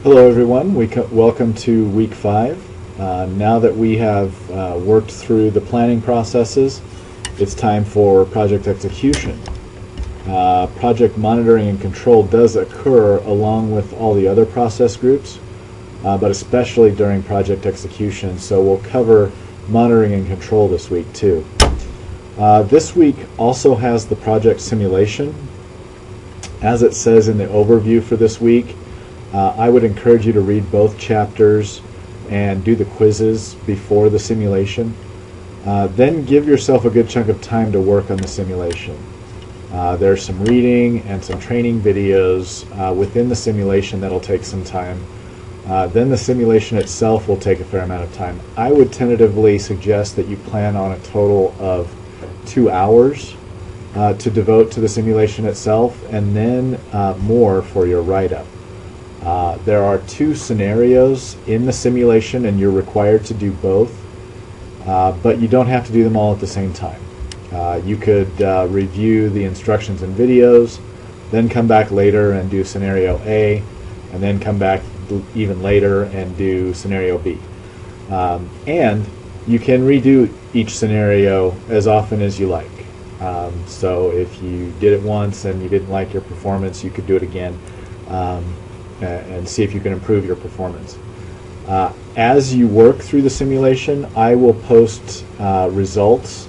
Hello everyone, welcome to week 5. Now that we have worked through the planning processes, it's time for project execution. Project monitoring and control does occur along with all the other process groups, but especially during project execution, so we'll cover monitoring and control this week too. This week also has the project simulation. As it says in the overview for this week, I would encourage you to read both chapters and do the quizzes before the simulation. Then give yourself a good chunk of time to work on the simulation. There's some reading and some training videos within the simulation that'll take some time. Then the simulation itself will take a fair amount of time. I would tentatively suggest that you plan on a total of 2 hours to devote to the simulation itself, and then more for your write-up. There are 2 scenarios in the simulation, and you're required to do both, but you don't have to do them all at the same time. You could review the instructions and videos, then come back later and do scenario A, and then come back even later and do scenario B. And you can redo each scenario as often as you like. So if you did it once and you didn't like your performance, you could do it again. And see if you can improve your performance. As you work through the simulation, I will post results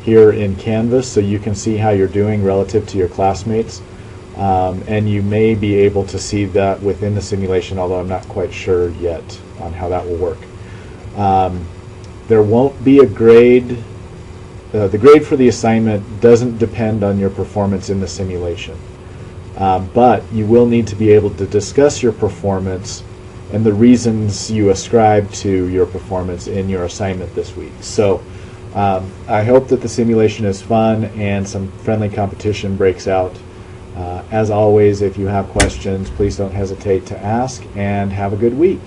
here in Canvas so you can see how you're doing relative to your classmates. And you may be able to see that within the simulation, although I'm not quite sure yet on how that will work. There won't be a grade. The grade for the assignment doesn't depend on your performance in the simulation. But you will need to be able to discuss your performance and the reasons you ascribe to your performance in your assignment this week. So I hope that the simulation is fun and some friendly competition breaks out. As always, if you have questions, please don't hesitate to ask, and have a good week.